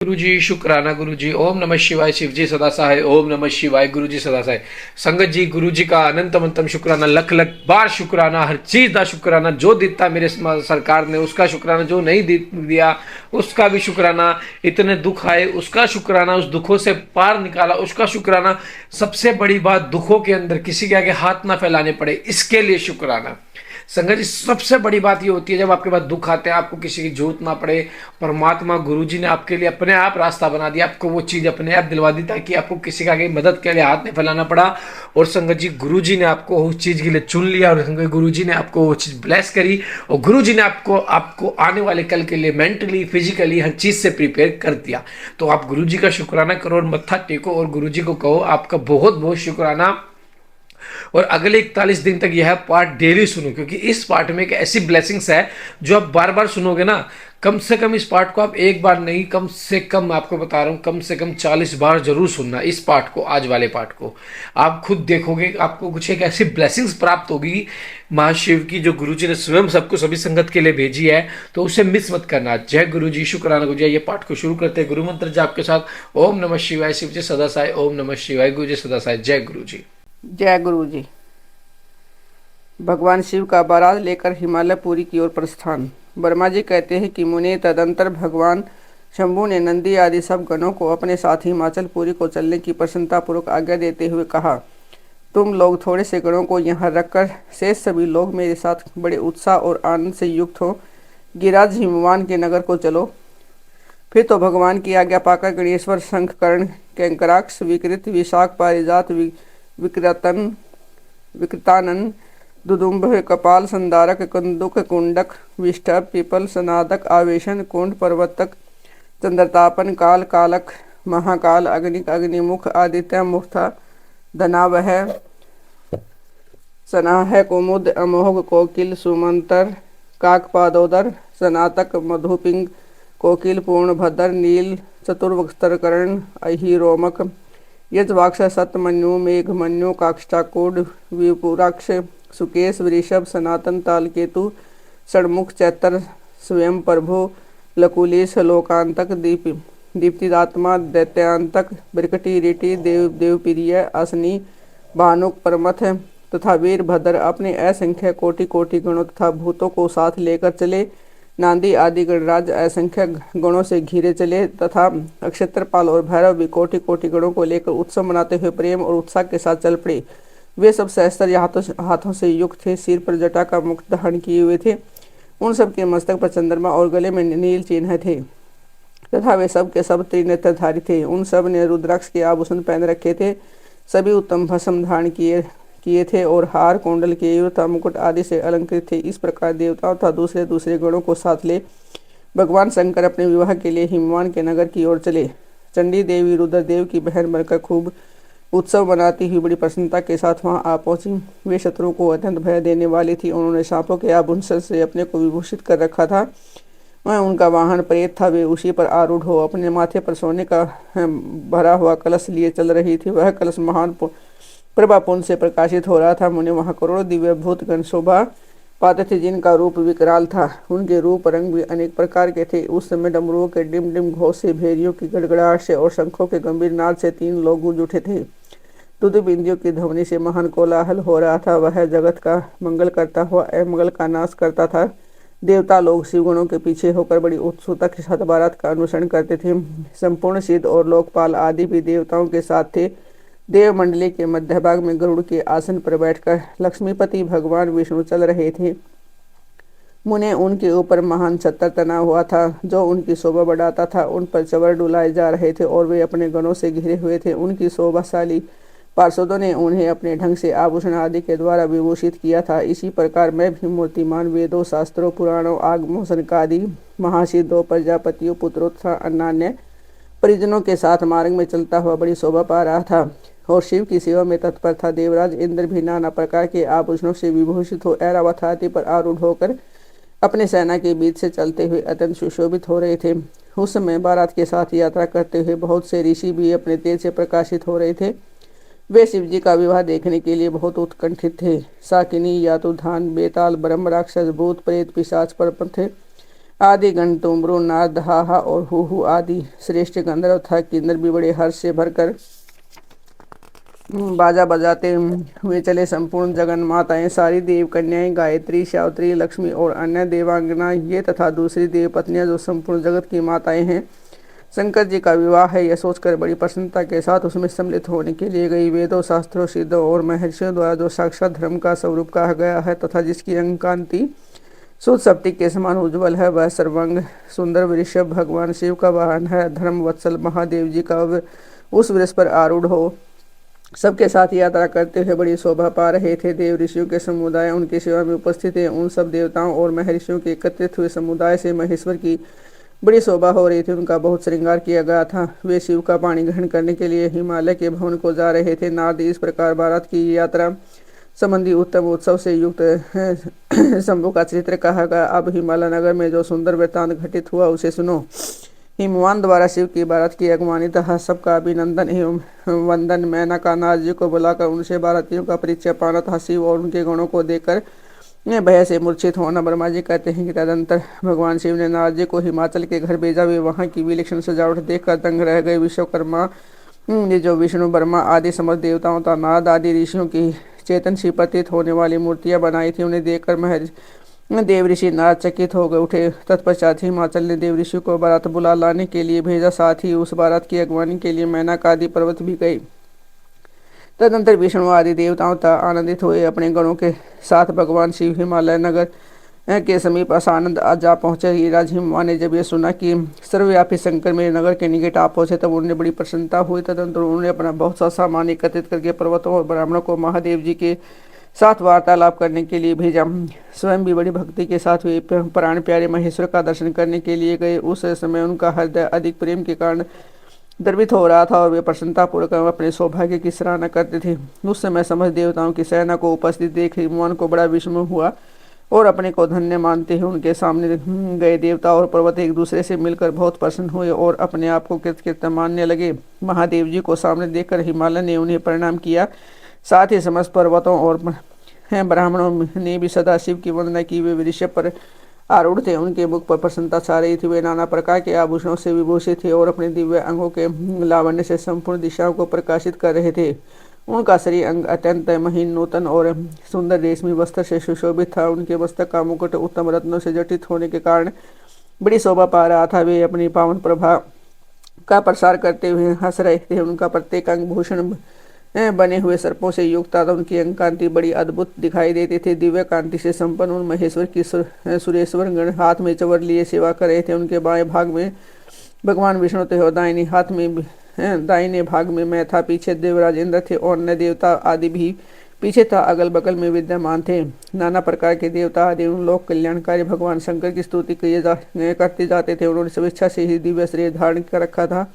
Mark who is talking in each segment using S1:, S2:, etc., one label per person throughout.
S1: गुरु जी शुक्राना गुरु जी। ओम नमः शिवाय। शिव जी सदा सहाय। ओम नमः शिवाय। गुरु जी सदा सहाय। संगत जी गुरु जी का अनंत अनंतम शुक्राना, लख लख बार शुक्राना, हर चीज का शुक्राना। जो दिता मेरे सरकार ने उसका शुक्राना, जो नहीं दिया उसका भी शुक्राना। इतने दुख आए उसका शुक्राना, उस दुखों से पार निकाला उसका शुक्राना। सबसे बड़ी बात, दुखों के अंदर किसी के आगे हाथ ना फैलाने पड़े, इसके लिए शुक्राना। संगत जी सबसे बड़ी बात ये होती है जब आपके पास दुख आते हैं, आपको किसी की जरूरत ना पड़े, परमात्मा गुरु जी ने आपके लिए अपने आप रास्ता बना दिया, आपको वो चीज अपने आप दिलवा दी ताकि आपको किसी का आगे मदद के लिए हाथ नहीं फैलाना पड़ा। और संगत जी गुरु जी ने आपको उस चीज के लिए चुन लिया, और संगत गुरु जी ने आपको वो चीज ब्लेस करी, और गुरु जी ने आपको आपको आने वाले कल के लिए मेंटली फिजिकली हर चीज से प्रिपेयर कर दिया। तो आप गुरु जी का शुक्राना करो और मत्था टेको और गुरु जी को कहो आपका बहुत बहुत शुक्राना। और अगले 41 दिन तक यह पार्ट डेली सुनो, क्योंकि इस पार्ट में एक ऐसी ब्लेसिंग्स है जो आप बार बार सुनोगे ना। कम से कम इस पार्ट को आप एक बार नहीं, कम से कम आपको बता रहा हूं, कम से कम 40 बार जरूर सुनना इस पार्ट को, आज वाले पार्ट को। आप खुद देखोगे आपको कुछ एक ऐसी ब्लेसिंग्स प्राप्त होगी महाशिव की, जो गुरु जी ने स्वयं सबको सभी संगत के लिए भेजी है। तो उसे मिस मत करना। जय गुरु जी शुक्राना गुरु जी। ये पाठ को शुरू करते हैं गुरु मंत्र जाप के साथ। ओम नमः शिवाय। शिव जी सदा साय। ओम नमः शिवाय। गुरु जी सदा साय। जय गुरु जी।
S2: जय गुरु जी। भगवान शिव का बारात लेकर हिमालय पुरी की ओर प्रस्थान। वर्मा जी कहते हैं कि मुने तदंतर भगवान शंभु ने नंदी आदि सब गणों को अपने साथ हिमाचल पुरी को चलने की प्रसन्नतापूर्वक आज्ञा देते हुए कहा, तुम लोग थोड़े से गणों को यहाँ रखकर शेष सभी लोग मेरे साथ बड़े उत्साह और आनंद से युक्त हो गिरिराज हिमवान के नगर को चलो। फिर तो भगवान की आज्ञा पाकर गणेश्वर, शंखकर्ण, कैंकराक्ष, विकृत, विशाख, पारिजात, विकृतानन, दुदुम्भ, कपाल, संदारक, कंदुक, कुंडक, विष्ठभ, पीपल, सनादक, आवेशन, कुंड, पर्वतक, चंद्रतापन, काल, कालक, महाकाल, अग्निक, अग्निमुख, आदित्य, मुक्ता, धनावह, सनाह, कुमुद, अमोघ, कोकिल, सुमंतर, काकपादोदर, सनातक, मधुपिंग, कोकिल, पूर्णभद्र, नील, चतुर्वक्त्रकर्ण, अहिरोमक, यजवाक्ष, सतमन्यु, मेघमन्यु, काक्षाकूड, विपुराक्ष, सुकेश, वृषभ, सनातन, तालकेतु, षण्मुख, चैत्र, स्वयं प्रभु, लकुलेश, लोकांतक, दीप्तिदात्मा, दैत्यांतक, बिरकटी, रीटी, देवप्रिय, असनी, भानुक, परमथ तथा वीरभद्र अपने असंख्य कोटि कोटि गणों तथा भूतों को साथ लेकर चले। नांदी आदि गणराज असंख्य गणों से घिरे चले तथा अक्षत्रपाल और भैरव भी कोटि कोटि गणों को लेकर उत्सव मनाते हुए प्रेम और उत्साह के साथ चल पड़े। वे सब सहस्त्र हाथों से युक्त थे, सिर पर जटा का मुकुट धारण किए हुए थे। उन सब के मस्तक पर चंद्रमा और गले में नील चिन्ह थे तथा वे सब के सब त्रिनेत्रधारी थे। उन सब ने रुद्राक्ष के आभूषण पहन रखे थे, सभी उत्तम भस्म धारण किए थे और हार, कुंडल, केयूर तथा मुकुट आदि से अलंकृत थे। इस प्रकार देवताओं तथा दूसरे दूसरे गणों को साथ ले भगवान शंकर अपने विवाह के लिए हिमवान के नगर की ओर चले। चंडी देवी रुद्रदेव की बहन बनकर खूब उत्सव मनाती हुई बड़ी प्रसन्नता के साथ वहां आ पहुंची। वे शत्रुओं को अत्यंत भय देने वाली थी। उन्होंने सांपों के आभूषण से अपने को विभूषित कर रखा था। वह उनका वाहन प्रेत था। वे उसी पर आरूढ़ हो अपने माथे पर सोने का भरा हुआ कलश लिए चल रही थी। वह कलश महान प्रभापुंज से प्रकाशित हो रहा था। मुने वहां करोड़ों दिव्य भूतगण शोभा पाते थे, जिनका रूप विकराल था। उनके रूप रंग भी अनेक प्रकार के थे। उस समय डमरुओं के डिम डिम घोष से, भेरियों की गड़गड़ाहट से और शंखों के गंभीर नाद से 3 लोग गूंज उठे थे। दुदु बिंदियों की ध्वनि से महान कोलाहल हो रहा था। वह जगत का मंगल करता हुआ अमंगल का नाश करता था। देवता लोग शिवगणों के पीछे होकर बड़ी उत्सुकता के साथ बारात का अनुसरण करते थे। संपूर्ण सिद्ध और लोकपाल आदि भी देवताओं के साथ थे। देव मंडली के मध्य भाग में गरुड़ के आसन पर बैठकर लक्ष्मीपति भगवान विष्णु चल रहे थे। मुने उनके ऊपर महान छत्र तना हुआ था जो उनकी शोभा बढ़ाता था। उन पर चवर डुलाए जा रहे थे और वे अपने गणों से घिरे हुए थे। उनकी शोभाशाली पार्षदों ने उन्हें अपने ढंग से आभूषण आदि के द्वारा विभूषित किया था। इसी प्रकार मैं भी मूर्तिमान वेदों, शास्त्रों, पुराणों, आगमों, सनकादि महासिद्धों, प्रजापतियों, पुत्रों तथा अन्य परिजनों के साथ मार्ग में चलता हुआ बड़ी शोभा पा रहा था और शिव की सेवा में तत्पर था। देवराज इंद्र भी नाना प्रकार के आभूषणों से विभूषित हो ऐरावत हाथी पर आरूढ़ होकर अपने सेना के बीच से चलते हुए अत्यंत सुशोभित हो रहे थे। उस समय बारात के साथ यात्रा करते हुए बहुत से ऋषि भी अपने तेज से प्रकाशित हो रहे थे। वे शिवजी का विवाह देखने के लिए बहुत उत्कंठित थे। साकिनी, यातुधान, बेताल, ब्रह्म, राक्षस, भूत, प्रेत, पिशाच, परपथ, आदि गण तुमरो नाद हाहा और हु आदि श्रेष्ठ गंधर्व था किन्नर भी बड़े हर्ष से भरकर बाजा बजाते हुए चले। संपूर्ण जगन माताएं, सारी देव कन्याएं, गायत्री, सावित्री, लक्ष्मी और अन्य देवांगना ये तथा दूसरी देव पत्नियां जो संपूर्ण जगत की माताएं हैं, शंकर जी का विवाह है यह सोचकर बड़ी प्रसन्नता के साथ उसमें सम्मिलित होने के लिए गई। वेदों, शास्त्रों, सिद्धों और महर्षियों द्वारा जो साक्षात धर्म का स्वरूप कहा गया है तथा जिसकी अंग कांति शुद्ध स्फटिक के समान उज्ज्वल है, वह सर्वांग सुंदर वृषभ भगवान शिव का वाहन है। धर्म वत्सल महादेव जी का उस वृक्ष पर आरूढ़ हो सबके साथ यात्रा करते हुए बड़ी शोभा पा रहे थे। देव ऋषियों के समुदाय उनकी सेवा में उपस्थित थे। उन सब देवताओं और महर्षियों के एकत्रित हुए समुदाय से महेश्वर की बड़ी शोभा हो रही थी। उनका बहुत श्रृंगार किया गया था। वे शिव का पानी ग्रहण करने के लिए हिमालय के भवन को जा रहे थे। नारद इस प्रकार भारत की यात्रा संबंधी उत्तम उत्सव से युक्त शंभु का चरित्र कहा गया। अब हिमालय नगर में जो सुंदर वृत्तांत घटित हुआ उसे सुनो। हिमवान द्वारा शिव की भारत की अगवानी तथा सबका अभिनंदन एवं वंदन। मैनका नारद जी को बुलाकर उनसे भारतीयों का परिचय पाना था। शिव और उनके गुणों को देखकर भय से मूर्छित होना। ब्रह्मा जी कहते हैं कि तदंतर भगवान शिव ने नारद जी को हिमाचल के घर भेजा। वे वहाँ की विलक्षण सजावट देखकर दंग रह गए। विश्वकर्मा ने जो विष्णु, ब्रह्मा आदि समस्त देवताओं तथा नारद आदि ऋषियों की चेतन सी प्रतीत होने वाली मूर्तियां बनाई थी, उन्हें देखकर देव ऋषि नारद चकित हो गए उठे। तत्पश्चात हिमाचल ने देव ऋषि को बारात बुला लाने के लिए भेजा। साथ ही उस बारात की अगवानी के लिए मैनाक आदि पर्वत भी गए। तदनंतर विष्णु आदि देवताओं तक आनंदित हुए अपने गणों के साथ भगवान शिव हिमालय नगर के समीप आसानंद जा पहुंचे। गिरिराज हिमवान ने जब यह सुना कि सर्वव्यापी शंकर मेरे नगर के निकट आ पहुंचे तब उन्हें बड़ी प्रसन्नता हुई। तदनंतर उन्होंने अपना बहुत सा सामान एकत्रित करके पर्वतों और ब्राह्मणों को महादेव जी के साथ वार्तालाप करने के लिए भेजा। स्वयं भी बड़ी भक्ति के साथ वे प्राण प्यारे महेश्वर का दर्शन करने के लिए गए। उस समय उनका हृदय अधिक प्रेम के कारण द्रवित हो रहा था और वे प्रसन्नतापूर्वक अपने सौभाग्य की सराहना करते थे। उस समय समस्त देवताओं की सेना को उपस्थित देख हिमवान को बड़ा विस्मय हुआ और अपने को धन्य मानते हुए उनके सामने गए देवता और पर्वत एक दूसरे से मिलकर बहुत प्रसन्न हुए और अपने आप को कृतकृत्य मानने लगे। महादेव जी को सामने देखकर हिमालय ने उन्हें प्रणाम किया। साथ ही समस्त पर्वतों और ब्राह्मणों ने भी सदाशिव की वंदना की। वे वृषभ पर आरूढ़ थे। उनके मुख पर प्रसन्नता छा रही थी। वे नाना प्रकार के आभूषणों से विभूषित थे और अपने दिव्य अंगों के लावण्य से संपूर्ण दिशाओं को प्रकाशित कर रहे थे। उनका शरीर अंग अत्यंत महीन, नूतन और सुंदर रेशमी वस्त्र से सुशोभित था। उनके मस्तक का मुकुट उत्तम रत्नों से जटित होने के कारण बड़ी शोभा पा रहा था। वे अपनी पावन प्रभा का प्रसार करते हुए हंस रहे थे। उनका प्रत्येक अंग भूषण बने हुए सर्पों से युक्त था। उनकी अंग कांति बड़ी अद्भुत दिखाई देती थी। दिव्य कांति से संपन्न उन महेश्वर की सुरेश्वर गण हाथ में चवर लिए सेवा कर रहे थे। उनके बाएं भाग में भगवान विष्णु थे और दाहिने भाग में मैं था। पीछे देवराज इंद्र थे और अन्य देवता आदि भी पीछे था, अगल बगल में विद्यमान थे। नाना प्रकार के देवता आदि उन लोक कल्याणकारी भगवान शंकर की स्तुति करते जाते थे। उन्होंने स्वेच्छा से ही दिव्य शरीर धारण कर रखा था।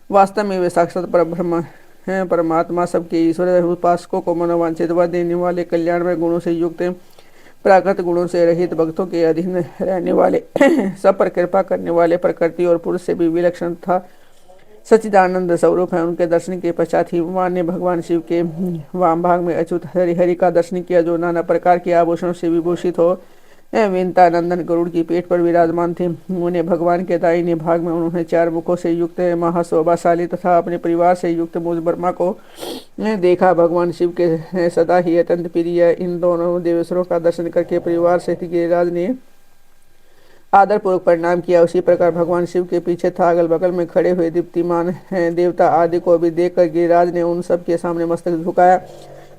S2: वास्तव में वे साक्षात परब्रह्म हैं, परमात्मा सबके ईश्वर। उपासकों को मनोवांछित वर देने वाले, कल्याण में गुणों से युक्त, प्राकृत गुणों से रहित, भक्तों के अधीन रहने वाले, सब पर कृपा करने वाले, प्रकृति और पुरुष से भी विलक्षण था, सच्चिदानंद स्वरूप है। उनके दर्शन के पश्चात हिमवान ने भगवान शिव के वाम भाग में अच्युत हरि का दर्शन किया, जो नाना प्रकार के आभूषणों से विभूषित हो विंता नंदन गरुड़ की पेट पर विराजमान थे। उन्हें भगवान के दाहिने भाग में उन्होंने चार मुखों से युक्त महाशोभाशाली तथा अपने परिवार से युक्त मुझ ब्रह्मा को देखा। भगवान शिव के सदा ही अत्यंत प्रिय इन दोनों देवेश्वरों का दर्शन करके परिवार से गिरिराज ने आदरपूर्वक प्रणाम किया। उसी प्रकार भगवान शिव के पीछे था अगल बगल में खड़े हुए दीप्तिमान देवता आदि को भी देखकर गिरिराज ने उन सब के सामने मस्तक झुकाया।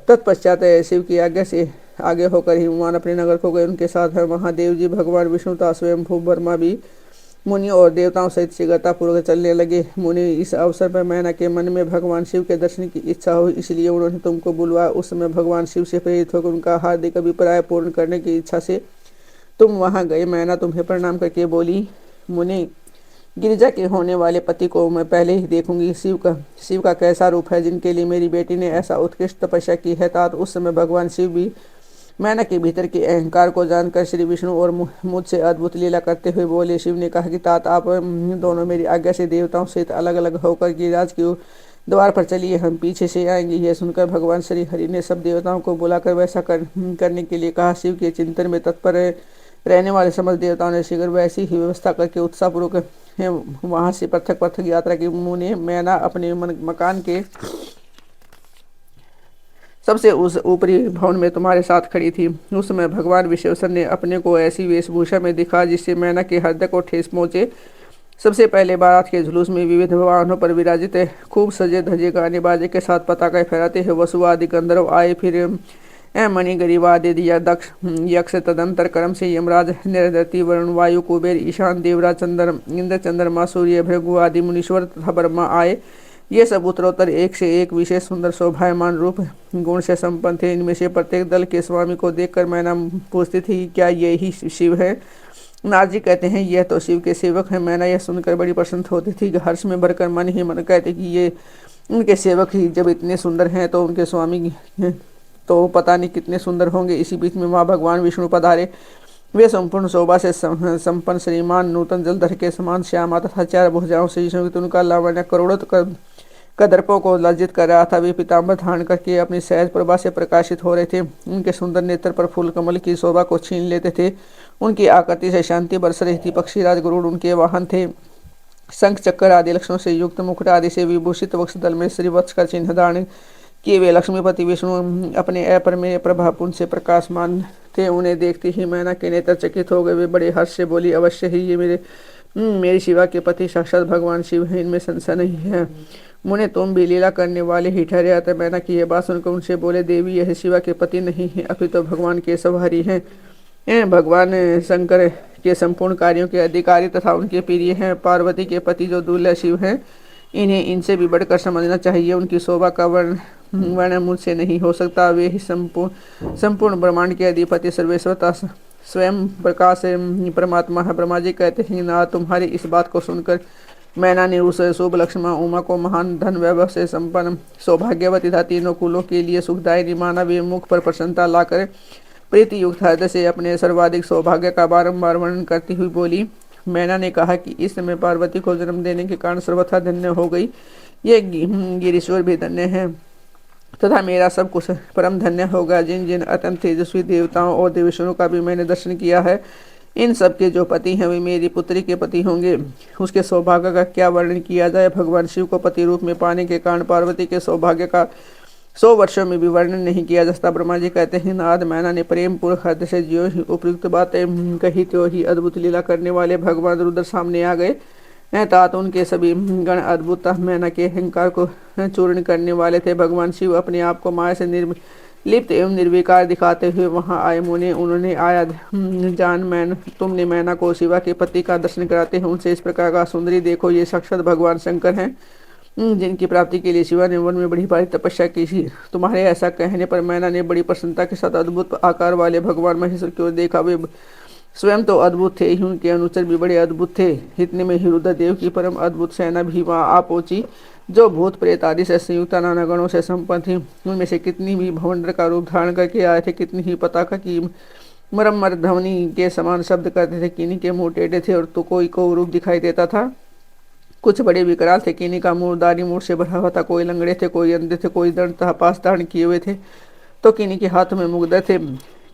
S2: तत्पश्चात शिव की आज्ञा से आगे होकर हिमवान अपने नगर को गए। उनके साथ महादेव जी, भगवान विष्णु तथा स्वयं भू ब्रह्मा भी मुनि और देवताओं सहित शीघ्रतापूर्वक चलने लगे। मुनि इस अवसर पर मैना के मन में भगवान शिव के दर्शन की इच्छा हुई, इसलिए उन्होंने तुमको बुलवाया। उस समय भगवान शिव से प्रेरित होकर उनका हार्दिक अभिप्राय पूर्ण करने की इच्छा से तुम वहां गए। मैना तुम्हें प्रणाम करके बोली, मुनि, गिरिजा के होने वाले पति को मैं पहले ही देखूंगी। शिव का कैसा रूप है, जिनके लिए मेरी बेटी ने ऐसा उत्कृष्ट तपस्या की है। तात उस समय भगवान शिव भी मैना के भीतर के अहंकार को जानकर श्री विष्णु और मुझसे अद्भुत लीला करते हुए बोले। शिव ने कहा कि तात आप दोनों मेरी आज्ञा से देवताओं सहित अलग अलग होकर गिरिराज के द्वार पर चलिए, हम पीछे से आएंगे। यह सुनकर भगवान श्री हरि ने सब देवताओं को बुलाकर वैसा करने के लिए कहा। शिव के चिंतन में तत्पर रहने वाले समस्त देवताओं ने शीघ्र वैसी ही व्यवस्था करके उत्साहपूर्वक वहां से पृथक पृथक यात्रा की। मुने मैना अपने मकान के सबसे उस ऊपरी भवन में तुम्हारे साथ खड़ी थी। उस समय भगवान विश्वेश्वर ने अपने को ऐसी वेशभूषा में दिखा जिससे मैना के हृदय को ठेस पहुंचे। सबसे पहले बारात के जुलूस में विविध वाहनों पर विराजित खूब सजे धजे गाने बाजे के साथ पताका फहराते हुए वसु आदि गंधर्व आए। फिर मणि गरीवादि दक्ष यक्ष तदंतर कर्म से यमराज निरदति वरुण वायु कुबेर ईशान देवराज चंद्र इंद्र चंद्रमा सूर्य भृगु आदि मुनीश्वर तथा ब्रह्मा आए। ये सब उत्तरोत्तर एक से एक विशेष सुंदर शोभायमान रूप गुण से संपन्न थे। इनमें से प्रत्येक दल के स्वामी को देखकर मैना पूछती थी, क्या ये ही शिव है? नारजी कहते हैं, यह तो शिव के सेवक हैं। मैना यह सुनकर बड़ी प्रसन्न होती थी। हर्ष में भरकर मन ही मन कहते कि ये उनके सेवक ही जब इतने सुंदर हैं तो उनके स्वामी तो पता नहीं कितने सुंदर होंगे। इसी बीच में वहाँ भगवान विष्णु पधारे। वे संपूर्ण शोभा से संपन्न श्रीमान नूतन जलधर के समान श्यामा तथा चार भुजाओं से युक्त उनका लावण्य करोड़ों कदर्पों को लज्जित कर रहा था। वे पीताम्बर धारण करके अपनी सहज प्रभा से प्रकाशित हो रहे थे। उनके सुंदर नेत्र पर फूल कमल की शोभा को छीन लेते थे। उनकी आकृति से शांति बरस रही थी। पक्षीराज गरुड़ उनके वाहन थे। शंख चक्कर आदि लक्षणों से युक्त मुकुट आदि से विभूषित वक्षदल में श्रीवत्स का चिन्ह धारण किए वे लक्ष्मीपति विष्णु अपने अपरमेय प्रभापुंज से प्रकाशमान थे। उन्हें देखते ही मैना के नेत्र चकित हो गए। वे बड़े हर्ष से बोली, अवश्य ही ये मेरी शिवा के पति साक्षात भगवान शिव हैं, इनमें संशय नहीं है। मुने तुम भी लीला करने वाले ही ठहरे। अतः मैना की यह बात सुनकर उनसे बोले, देवी यह शिवा के पति नहीं है, अभी तो भगवान के सवारी हैं। भगवान शंकर के संपूर्ण कार्यों के अधिकारी तथा उनके प्रिय हैं। पार्वती के पति जो दुर्लभ शिव हैं, इन्हें इनसे भी बढ़कर समझना चाहिए। उनकी शोभा का वर्णन मुझसे नहीं हो सकता। वे ही संपूर्ण ब्रह्मांड के अधिपति सर्वेश्वरता स्वयं प्रकाश परमात्मा है। ब्रह्मा जी कहते हैं, ना तुम्हारी इस बात को सुनकर मैना ने उस शुभ लक्ष्मण उमा को महान धन वैभव से संपन्न सौभाग्यवती तथा तीनों कुलों के लिए सुखदायी माना। वे मुख पर प्रसन्नता लाकर प्रीति युक्त हृदय से अपने सर्वाधिक सौभाग्य का बारंबार वर्णन करती हुई बोली। मैना ने कहा कि इस समय पार्वती को जन्म देने के कारण सर्वथा धन्य हो गई। ये गिरीश्वर भी धन्य है तथा मेरा सब कुछ परम धन्य होगा। जिन जिन अत्यंत तेजस्वी देवताओं और देवेश्वरों का भी मैंने दर्शन किया है, इन सब के जो पति हैं वे मेरी पुत्री के पति होंगे। उसके सौभाग्य का क्या वर्णन किया जाए। भगवान शिव को पति रूप में पाने के कारण पार्वती के सौभाग्य का 100 वर्षों में भी वर्णन नहीं किया जा सकता। ब्रह्मा जी कहते हैं, नारद मैना ने प्रेम पूर्वक हृदय से जो ही उपयुक्त बातें कही त्यों ही अद्भुत लीला करने वाले भगवान रुद्र सामने आ गए। तात उनके सभी गण अद्भुत मैना के अहंकार को चूर्ण करने वाले थे। भगवान शिव अपने आप को माया से लिप्त एवं निर्विकार दिखाते हुए वहां आए। मुने उन्होंने आया जान तुमने मैना को शिवा के पति का दर्शन कराते हैं उनसे इस प्रकार का, सुंदरी देखो ये साक्षात भगवान शंकर हैं, जिनकी प्राप्ति के लिए शिवा ने वन में बड़ी भारी तपस्या की थी। तुम्हारे ऐसा कहने पर मैना ने बड़ी प्रसन्नता के साथ अद्भुत आकार वाले भगवान महेश्वर की ओर देखा। वे स्वयं तो अद्भुत थे ही, उनके अनुचर भी बड़े अद्भुत थे। इतने में ही रुद्रदेव की परम अद्भुत सेना भी वहां आ पहुंची, जो भूत प्रेत आदि से संयुक्त नाना गणों से संपन्न थी। उनमें से कितनी भी भवंडर का रूप धारण करके आए थे, कितनी ही पताका की मरम्मर ध्वनि के समान शब्द करते थे। किन्हीं के मुंह टेढ़े थे और तो कोई को रूप दिखाई देता था। कुछ बड़े विकराल थे। किन्हीं का मुंह दाढ़ी मूठ से भरा हुआ था। कोई लंगड़े थे, कोई अंधे थे, कोई दंड तथा पास धारण किए हुए थे, तो किन्हीं के हाथ में मुग्धर थे।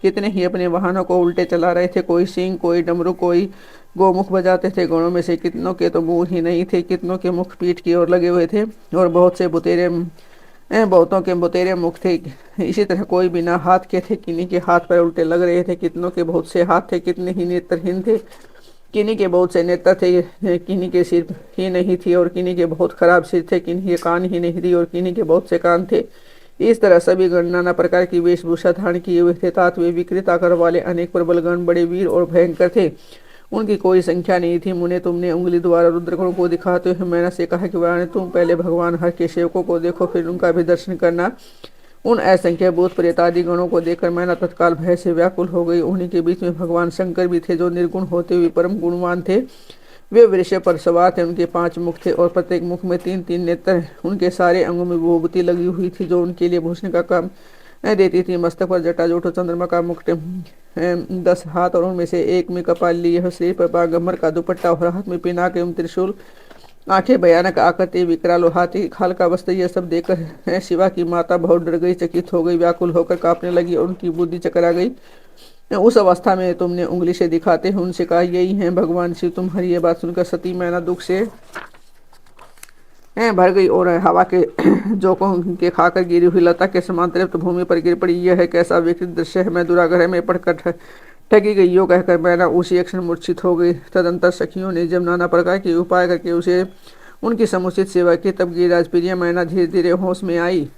S2: कितने ही अपने वाहनों को उल्टे चला रहे थे। कोई सिंह, कोई डमरू, कोई गोमुख बजाते थे। गणों में से कितनों के तो मुंह ही नहीं थे, कितनों के मुख पीठ की ओर लगे हुए थे और बहुतों के बुतेरे मुख थे। इसी तरह कोई बिना हाथ के थे, किन्हीं के हाथ पर उल्टे लग रहे थे। कितनों के बहुत से हाथ थे, कितने ही नेत्रहीन थे, किन्हीं के बहुत से नेत्र थे, किन्हीं के सिर ही नहीं थी और किन्हीं के बहुत खराब सिर थे, किन्हीं के कान ही नहीं थी और किन्हीं के बहुत से कान थे। इस तरह सभी गण नाना प्रकार की वेशभूषा धारण किए हुए थे। तात वे विकृत आकार वाले अनेक प्रबल गण बड़े वीर और भयंकर थे। उनकी कोई संख्या नहीं थी। मुने तुमने उंगली द्वारा रुद्रगणों को दिखाते हुए मैना से कहा कि वाणी तुम पहले भगवान हर के सेवकों को देखो, फिर उनका भी दर्शन करना। उन असंख्य भूत प्रेतादि गणों को देखकर मैना तत्काल भय से व्याकुल हो गई। उन्हीं के बीच में भगवान शंकर भी थे, जो निर्गुण होते हुए परम गुणवान थे। वे वृक्ष पर सवार थे। उनके 5 मुख थे और प्रत्येक मुख में 3-3 नेत्र। उनके सारे अंगों में विभूति लगी हुई थी, जो उनके लिए भूषण का काम देती थी। मस्तक पर जटाजूट और चंद्रमा का मुकुट, 10 हाथ और उनमें से एक में कपाल लिए, शरीर पर बागंबर का दुपट्टा और हाथ में पिनाक एवं त्रिशूल, आंखें भयानक आकृति, विकराल हाथी खाल का वस्त्र, यह सब देखकर शिवा की माता बहुत डर गई, चकित हो गई, व्याकुल होकर कांपने लगी और उनकी बुद्धि चकरा गई। उस अवस्था में तुमने उंगली से दिखाते हुए उनसे कहा, यही है भगवान शिव। तुम्हारी ये बात सुनकर सती मैना दुख से भर गई और हवा के झोंकों के खाकर गिरी हुई लता के समान तृप्त भूमि पर गिर पड़ी। यह है कैसा विकृत दृश्य है, मैं दुराग्रह में पड़कर ठगी गई। यो कहकर मैना उसी एक क्षण मूर्छित हो गई। तदंतर सखियों ने जब नाना प्रकार के उपाय करके उसे उनकी समुचित सेवा की, तब गिरिराज प्रिय मैना धीरे धीरे होश में आई।